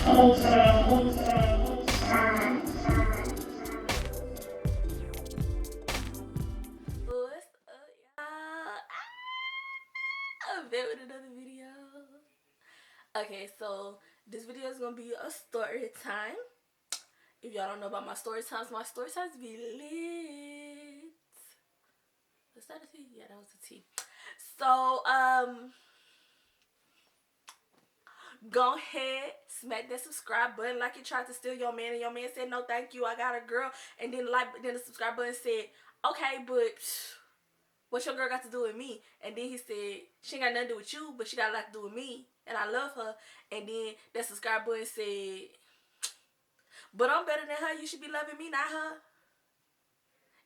What's up, y'all? I'm back with another video. Okay, so this video is gonna be a story time. If y'all don't know about my story times be lit. Was that a T? Yeah, that was a T. So, go ahead, smack that subscribe button like you tried to steal your man, and your man said no, thank you, I got a girl, and then the subscribe button said, okay, but what your girl got to do with me? And then he said, she ain't got nothing to do with you, but she got a lot to do with me, and I love her. And then that subscribe button said, but I'm better than her, you should be loving me, not her.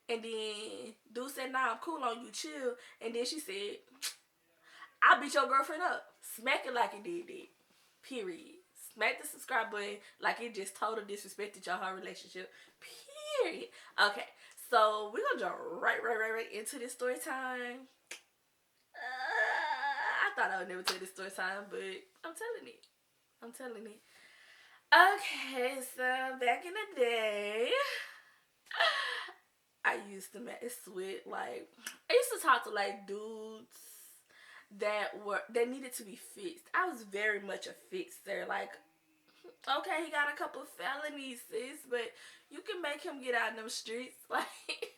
And then dude said, nah, I'm cool on you, chill. And then she said, I beat your girlfriend up. Smack it like it did that. Period. Smack the subscribe button like it just total disrespected y'all relationship. Period. Okay, so we're gonna jump right into this story time. I thought I would never tell this story time, but I'm telling it. I'm telling it. Okay, so back in the day, I used to mess with, like, I used to talk to like dudes that needed to be fixed. I was very much a fixer. Like, okay, he got a couple felonies, sis, but you can make him get out in them streets. Like,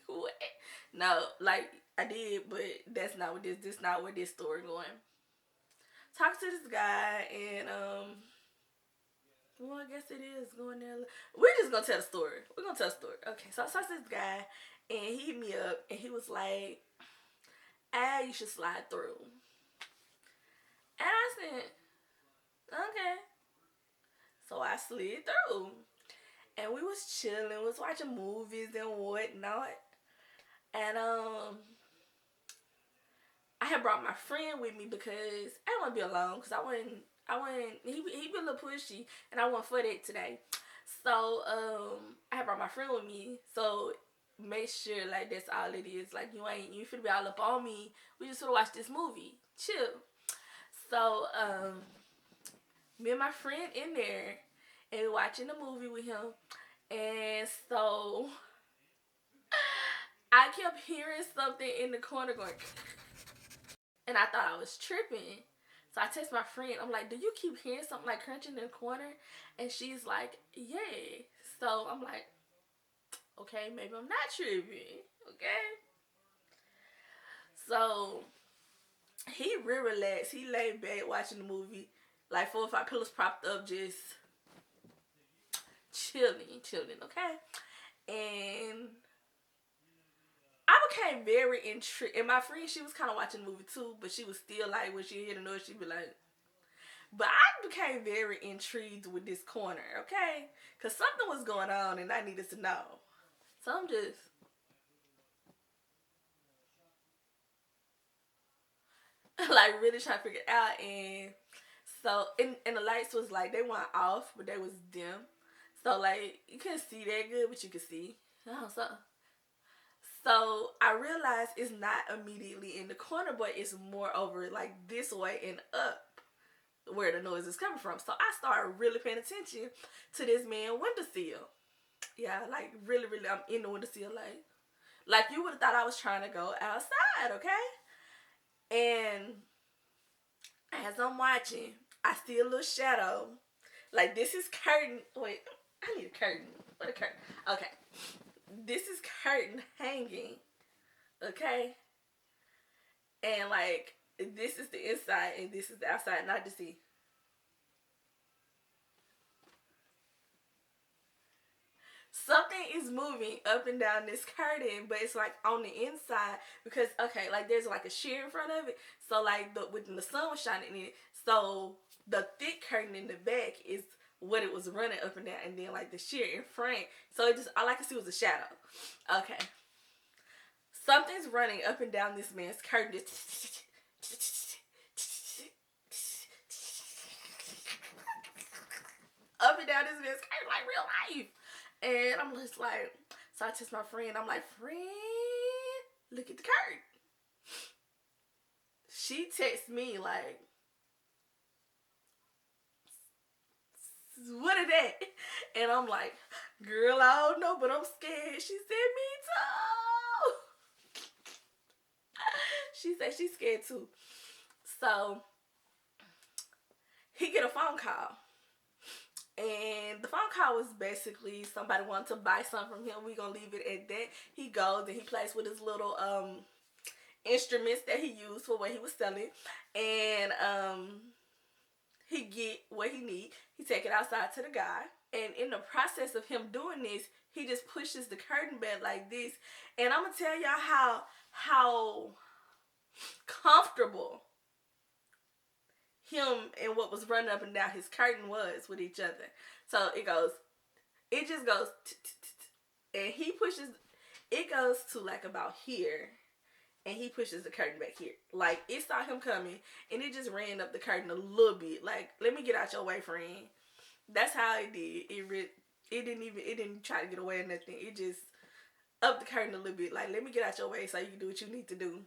what? No, like, I did, but that's not what this not where this story going. Talk to this guy, and well, I guess it is going there. We're just gonna tell the story. We're gonna tell the story. Okay, so I talked to this guy, and he hit me up, and he was like, "Ah, you should slide through." And I said, "Okay." So I slid through, and we was chilling, was watching movies and whatnot. And I had brought my friend with me because I didn't want to be alone, because he be a little pushy, and I wasn't for that today. So I had brought my friend with me, so make sure like that's all it is. Like, you finna be all up on me. We just wanna watch this movie, chill. So me and my friend in there, and we watching the movie with him, and so I kept hearing something in the corner going, and I thought I was tripping. So I text my friend. I'm like, do you keep hearing something like crunching in the corner? And she's like, yeah. So I'm like, okay, maybe I'm not tripping. Okay. So he real relaxed. He laid back watching the movie, like 4 or 5 pillows propped up, just chilling. Okay. And I became very intrigued. And my friend, she was kind of watching the movie too, but she was still like, when she hear the noise, she'd be like, but I became very intrigued with this corner, okay? Because something was going on and I needed to know. So I'm just, like, really trying to figure it out. And so, and the lights was like, they weren't off, but they was dim. So, like, you couldn't see that good, but you could see. Oh, so I realized it's not immediately in the corner, but it's more over, like, this way and up where the noise is coming from. So I started really paying attention to this man windowsill. Yeah, like, really, I'm in the windowsill, like you would have thought I was trying to go outside, okay? And as I'm watching, I see a little shadow. Like, this is curtain. Wait, I need a curtain. What a curtain? Okay, this is curtain hanging. Okay, and like, this is the inside and this is the outside, not to see. Something is moving up and down this curtain, but it's like on the inside, because okay, like, there's like a sheer in front of it. So like, when the sun was shining in it, so the thick curtain in the back is what it was running up and down, and then like the sheer in front. So it just, all I could see was a shadow. Okay, something's running up and down this man's curtain. Up and down this man's curtain like real life. And I'm just like, so I text my friend. I'm like, friend, look at the curtain. She texts me like, what And I'm like, girl, I don't know, but I'm scared. She said, me too. She said she's scared too. So he get a phone call. And the phone call was basically somebody wanted to buy something from him. We gonna leave it at that. He goes and he plays with his little instruments that he used for what he was selling. And he get what he need. He take it outside to the guy. And in the process of him doing this, he just pushes the curtain back like this. And I'm gonna tell y'all how comfortable him and what was running up and down his curtain was with each other. So it just goes, and he pushes, it goes to like about here, and he pushes the curtain back here. Like, it saw him coming, and it just ran up the curtain a little bit. Like, let me get out your way, friend. That's how it did. It didn't try to get away or nothing. It just up the curtain a little bit. Like, let me get out your way so you can do what you need to do.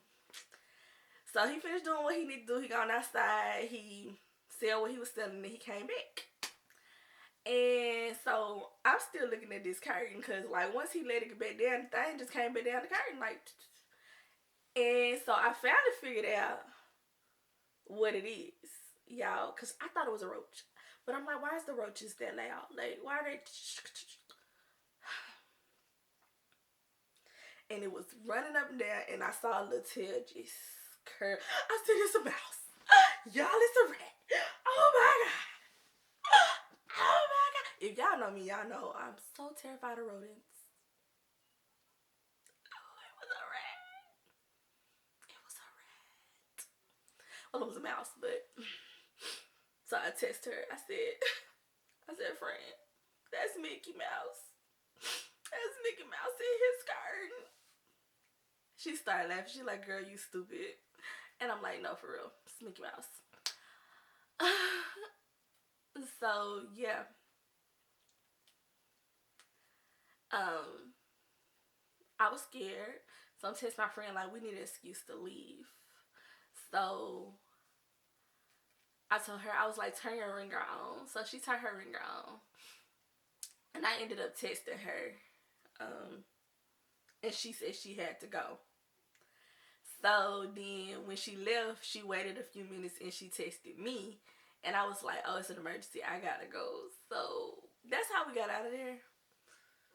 So he finished doing what he needed to do. He gone outside. He sell what he was selling, and he came back. And so I'm still looking at this curtain because, like, once he let it get back down, the thing just came back down the curtain, like. And so I finally figured out what it is, y'all, because I thought it was a roach. But I'm like, why is the roaches that loud? Like, why are they? And it was running up and down, and I saw a little tail just curve. I said, it's a mouse. Y'all, it's a rat. Oh my God. Oh my God. If y'all know me, y'all know I'm so terrified of rodents. Oh, it was a rat. It was a rat. Well, it was a mouse, but. So I texted her. I said, friend, that's Mickey Mouse. That's Mickey Mouse in his garden. She started laughing. She's like, girl, you stupid. And I'm like, no, for real. It's Mickey Mouse. So, yeah. I was scared. So I'm texting my friend, like, we need an excuse to leave. So I told her, I was like, turn your ringer on. So she turned her ringer on. And I ended up texting her. And she said she had to go. So then when she left, she waited a few minutes and she texted me. And I was like, oh, it's an emergency. I gotta go. So that's how we got out of there.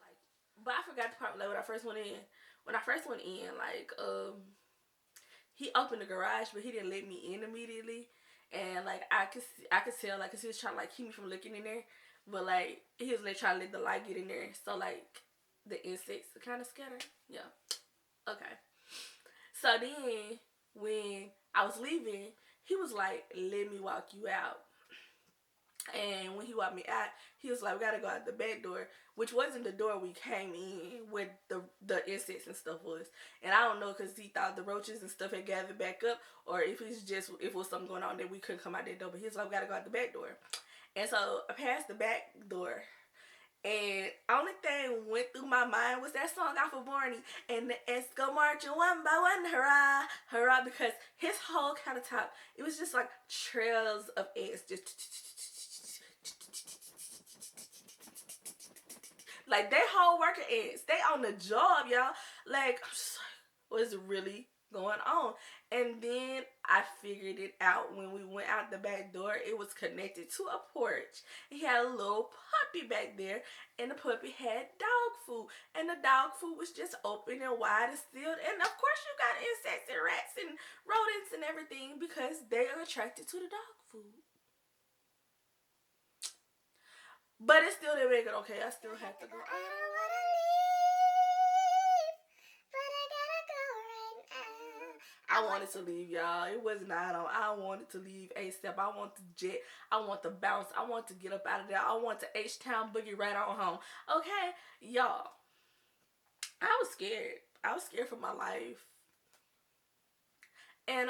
Like, but I forgot the part, like, when I first went in. When I first went in, like, he opened the garage, but he didn't let me in immediately. And like I could tell, like, cause he was trying to like keep me from looking in there. But like he was like trying to let the light get in there, so like the insects kind of scatter. Yeah. Okay. So then when I was leaving, he was like, "Let me walk you out." And when he walked me out, he was like, "We gotta go out the back door," which wasn't the door we came in, where the insects and stuff was. And I don't know, cause he thought the roaches and stuff had gathered back up, or if it was something going on that we couldn't come out that door. But he was like, "We gotta go out the back door." And so I passed the back door, and only thing went through my mind was that song off of Barney, and the ants go marching one by one, hurrah, hurrah, because his whole countertop, it was just like trails of ants, just like they whole working ants. They on the job, y'all. Like, I'm just like, what's really going on? And then I figured it out when we went out the back door. It was connected to a porch. He had a little puppy back there, and the puppy had dog food. And the dog food was just open and wide and sealed. And of course you got insects and rats and rodents and everything because they are attracted to the dog food. But it still didn't make it okay. I still had to go. I don't wanna leave, but I gotta go right now. I wanted to leave, y'all. It was not on. I wanted to leave ASAP. I want to jet. I want to bounce. I want to get up out of there. I want to H-Town boogie right on home. Okay, y'all. I was scared. I was scared for my life. And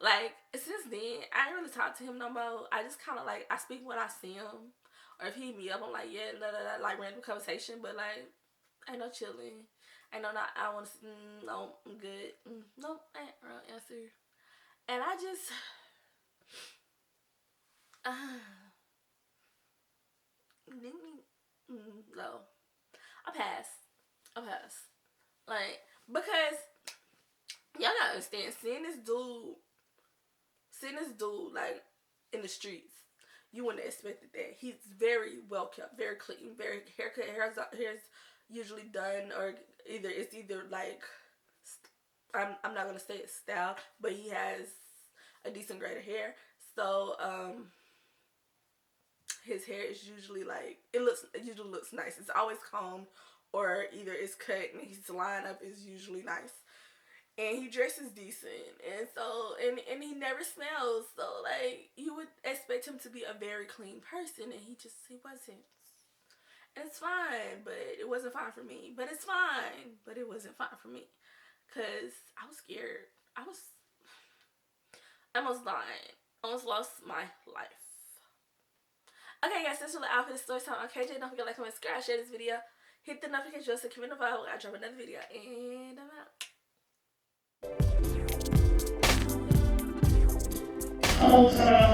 like, since then, I ain't really talk to him no more. I just kind of like, I speak when I see him. Or if he hit me up, I'm like, yeah, like random conversation. But like, ain't no chilling. Ain't no, not, I want to, no, I'm good. No, I ain't wrong answer. And I just, No, I pass. Like, because y'all gotta understand, seeing this dude like in the streets, you wouldn't have expected that. He's very well kept, very clean, very hair's usually done, or it's either like, I'm not gonna say it's styled, but he has a decent grade of hair. So his hair is usually like, it usually looks nice. It's always combed, or either it's cut, and his lineup is usually nice. And he dresses decent, and so and he never smells. So like, you would expect him to be a very clean person, and he wasn't. And it's fine, but it wasn't fine for me. But it's fine, but it wasn't fine for me, cause I was scared. I almost died. Almost lost my life. Okay, guys, that's really all for the story time on KJ. Don't forget to like, comment, subscribe, share this video. Hit the notification bell so you can know when I drop another video. And I'm out. Okay.